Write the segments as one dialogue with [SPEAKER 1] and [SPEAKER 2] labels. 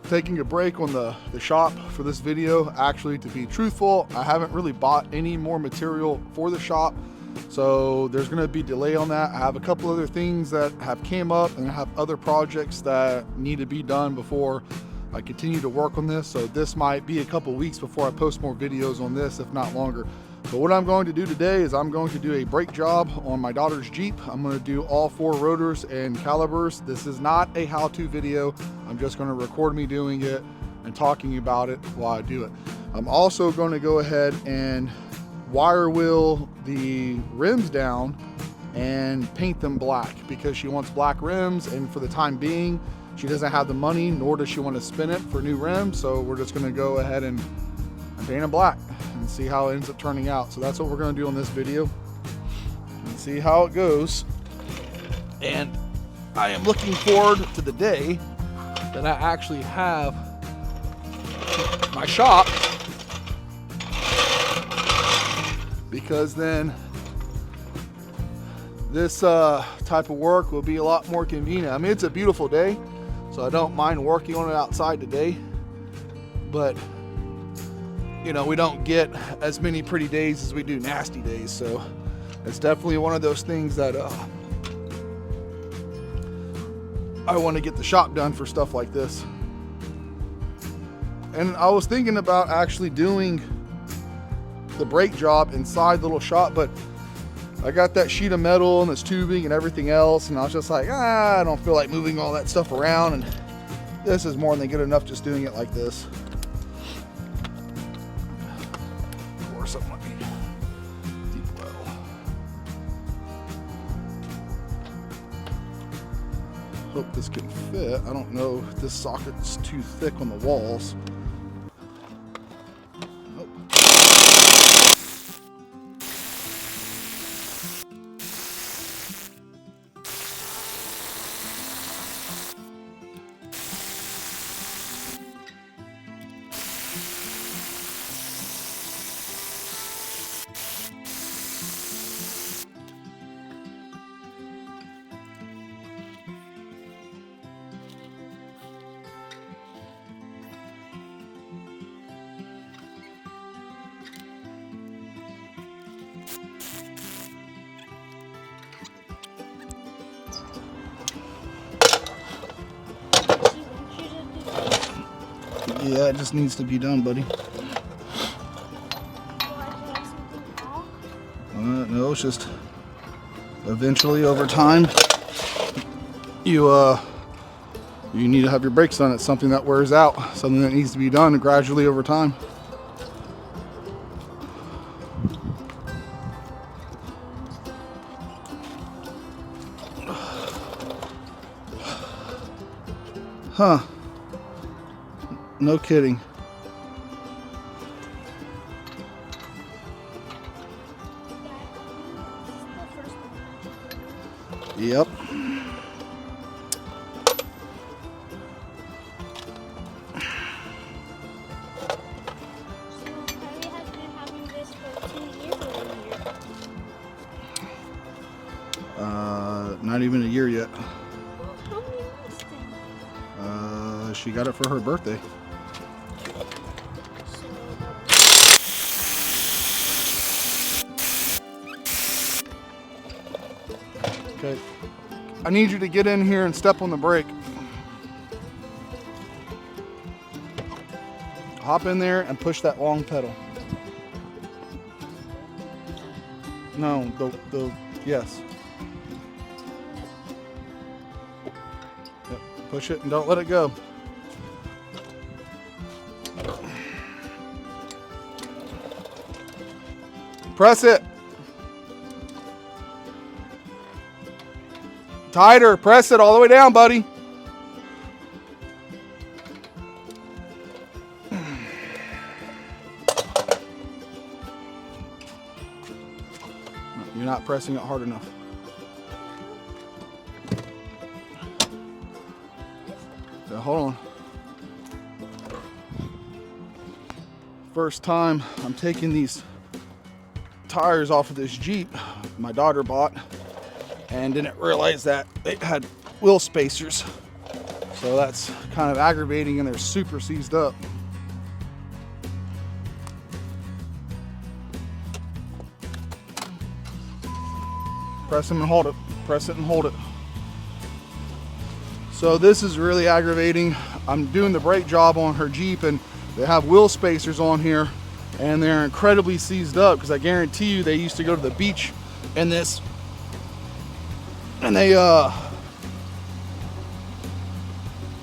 [SPEAKER 1] taking a break on the shop for this video. Actually, to be truthful, I haven't really bought any more material for the shop, so there's going to be delay on that. I have a couple other things that have came up, and I have other projects that need to be done before I continue to work on this. So this might be a couple weeks before I post more videos on this, if not longer. But what I'm going to do today is I'm going to do a brake job on my daughter's Jeep. I'm going to do all 4 rotors and calipers. This is not a how-to video. I'm just going to record me doing it and talking about it while I do it. I'm also going to go ahead and wire wheel the rims down and paint them black because she wants black rims, and for the time being she doesn't have the money, nor does she want to spin it for new rims. So we're just going to go ahead and paint them black and see how it ends up turning out. So that's what we're going to do on this video and see how it goes. And I am looking forward to the day that I actually have my shop, because then this type of work will be a lot more convenient. I mean, it's a beautiful day, so I don't mind working on it outside today, but you know, we don't get as many pretty days as we do nasty days. So it's definitely one of those things that I want to get the shop done for stuff like this. And I was thinking about actually doing the brake job inside the little shop, but I got that sheet of metal and this tubing and everything else, and I was just like, I don't feel like moving all that stuff around, and this is more than good enough just doing it like this. Or something like deep well. Hope this can fit. I don't know if this socket's too thick on the walls. Yeah, it just needs to be done, buddy. No, it's just eventually over time you need to have your brakes done. It's something that wears out, something that needs to be done gradually over time. Huh. No kidding. Yep. Not even a year yet. She got it for her birthday. Okay, I need you to get in here and step on the brake. Hop in there and push that long pedal. No, yes. Yep. Push it and don't let it go. Press it. Tighter. Press it all the way down, buddy. You're not pressing it hard enough. So hold on. First time I'm taking these tires off of this Jeep my daughter bought, and didn't realize that they had wheel spacers. So that's kind of aggravating, and they're super seized up. Press them and hold it. Press it and hold it. So this is really aggravating. I'm doing the brake job on her Jeep, and they have wheel spacers on here, and they're incredibly seized up, because I guarantee you they used to go to the beach in this, and they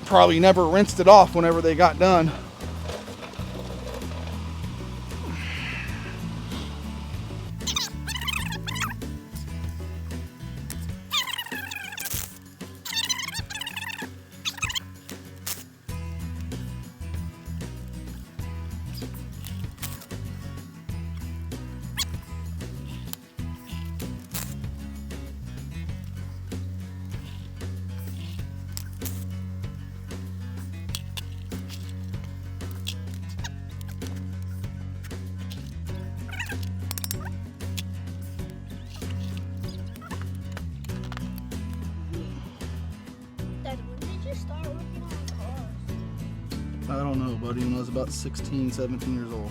[SPEAKER 1] probably never rinsed it off whenever they got done. I don't know, buddy. When I was about 16, 17 years old.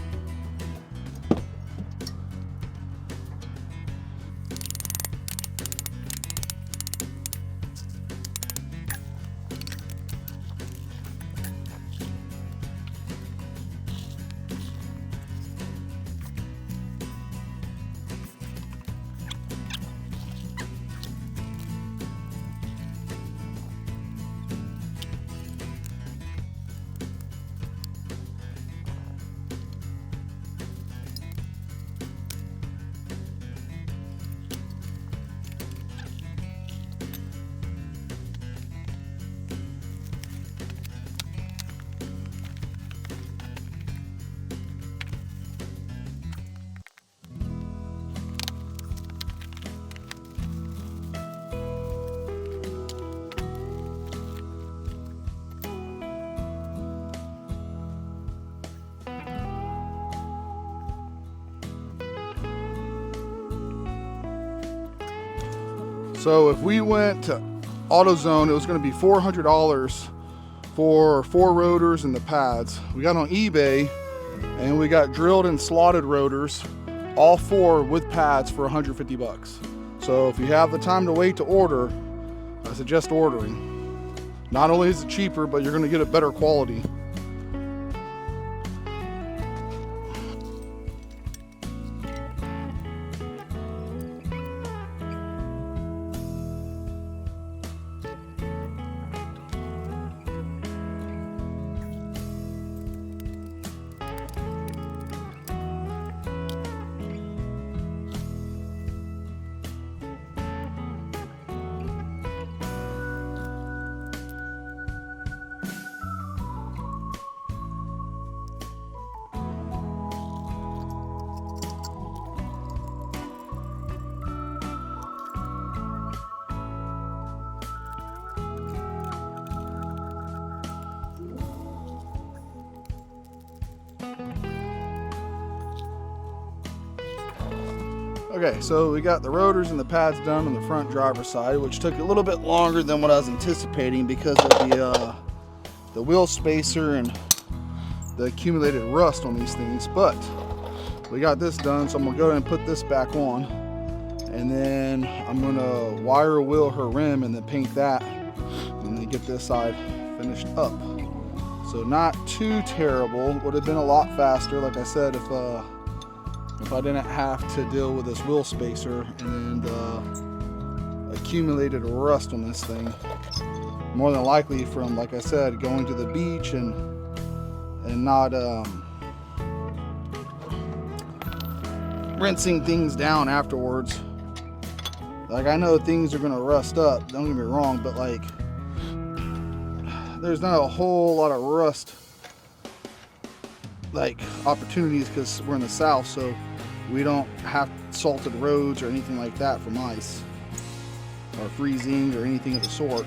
[SPEAKER 1] So if we went to AutoZone, it was going to be $400 for 4 rotors and the pads. We got on eBay and we got drilled and slotted rotors, all 4 with pads, for 150 bucks. So if you have the time to wait to order, I suggest ordering. Not only is it cheaper, but you're going to get a better quality. Okay, so we got the rotors and the pads done on the front driver's side, which took a little bit longer than what I was anticipating because of the wheel spacer and the accumulated rust on these things. But we got this done, so I'm gonna go ahead and put this back on, and then I'm gonna wire wheel her rim and then paint that, and then get this side finished up. So not too terrible. Would have been a lot faster, like I said, if I didn't have to deal with this wheel spacer and accumulated rust on this thing. More than likely from, like I said, going to the beach and not rinsing things down afterwards. Like, I know things are gonna rust up, don't get me wrong, but like, there's not a whole lot of rust like opportunities because we're in the south, so we don't have salted roads or anything like that from ice or freezing or anything of the sort.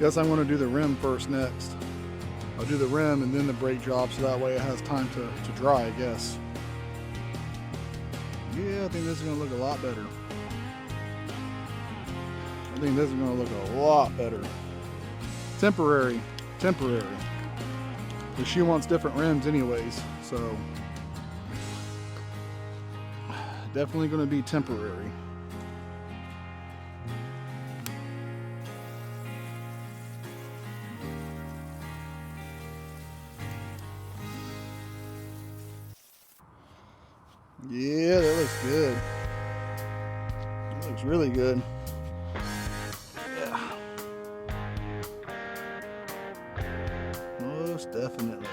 [SPEAKER 1] Guess I'm going to do the rim first next. I'll do the rim and then the brake job, so that way it has time to dry, I guess. Yeah, I think this is going to look a lot better. I think this is going to look a lot better. Temporary. Because she wants different rims anyways, so definitely going to be temporary. Yeah, that looks good. That looks really good. Yeah. Most definitely.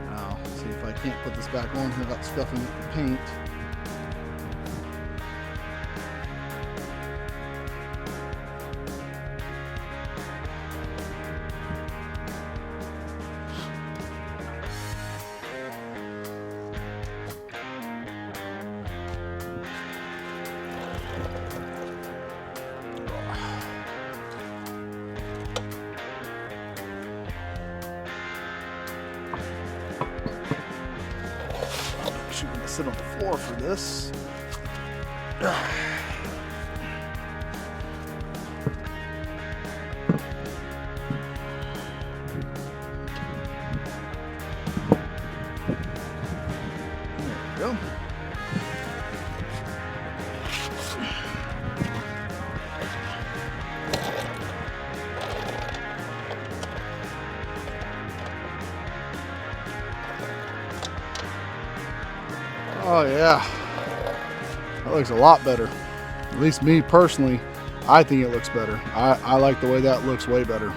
[SPEAKER 1] Now, see if I can't put this back on without scuffing up the paint. She's gonna sit on the floor for this. There we go. Oh yeah, that looks a lot better. At least me personally, I think it looks better. I like the way that looks way better.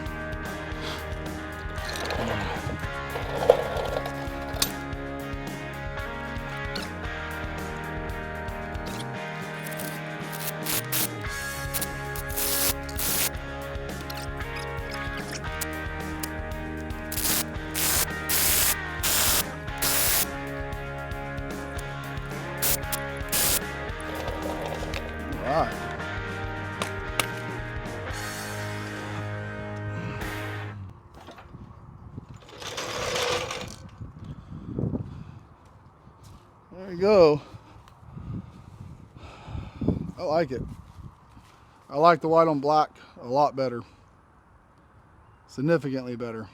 [SPEAKER 1] All right. There you go. I like it. I like the white on black a lot better. Significantly better.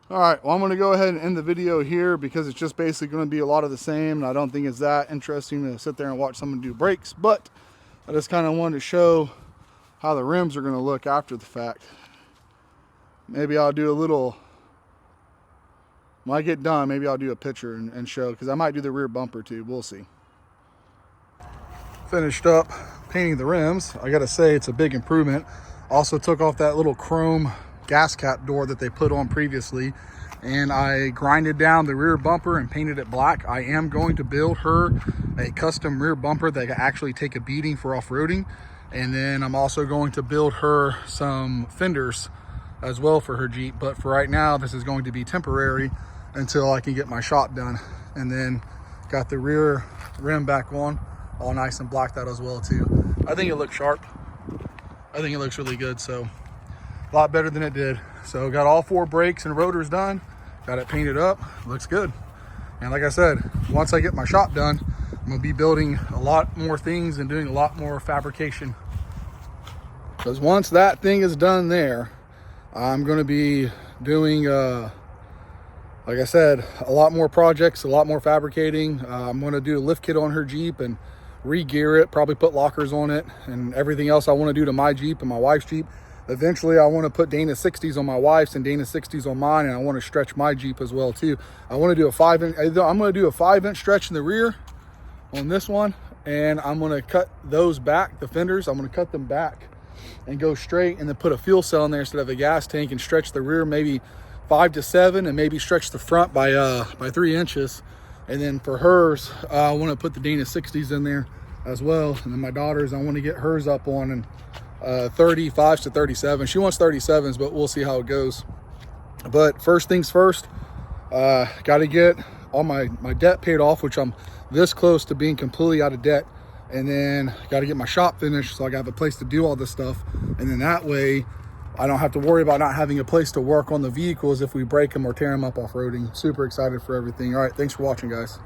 [SPEAKER 1] All right, well, I'm going to go ahead and end the video here because it's just basically going to be a lot of the same. And I don't think it's that interesting to sit there and watch someone do brakes, but I just kind of wanted to show how the rims are going to look after the fact. Maybe I'll do a little, when I get done, maybe I'll do a picture and show, because I might do the rear bumper too. We'll see. Finished up painting the rims. I got to say, it's a big improvement. Also took off that little chrome gas cap door that they put on previously, and I grinded down the rear bumper and painted it black. I am going to build her a custom rear bumper that can actually take a beating for off-roading, and then I'm also going to build her some fenders as well for her Jeep. But for right now, this is going to be temporary until I can get my shop done. And then got the rear rim back on, all nice and blacked out as well too. I think it looks sharp. I think it looks really good, so a lot better than it did. So got all 4 brakes and rotors done, got it painted up, looks good. And like I said, once I get my shop done, I'm gonna be building a lot more things and doing a lot more fabrication. Because once that thing is done there, I'm gonna be doing, like I said, a lot more projects, a lot more fabricating. I'm gonna do a lift kit on her Jeep and re-gear it, probably put lockers on it and everything else I wanna do to my Jeep and my wife's Jeep. Eventually, I want to put Dana 60s on my wife's and Dana 60s on mine, and I want to stretch my Jeep as well too. I want to do a 5-inch. I'm going to do a 5-inch stretch in the rear on this one, and I'm going to cut those back, the fenders. I'm going to cut them back and go straight, and then put a fuel cell in there instead of a gas tank, and stretch the rear maybe 5 to 7, and maybe stretch the front by 3 inches. And then for hers, I want to put the Dana 60s in there as well. And then my daughter's, I want to get hers up on and 35s to 37. She wants 37s, but we'll see how it goes. But first things first, got to get all my debt paid off, which I'm this close to being completely out of debt. And then got to get my shop finished so I got a place to do all this stuff. And then that way I don't have to worry about not having a place to work on the vehicles if we break them or tear them up off-roading. Super excited for everything. All right, thanks for watching, guys.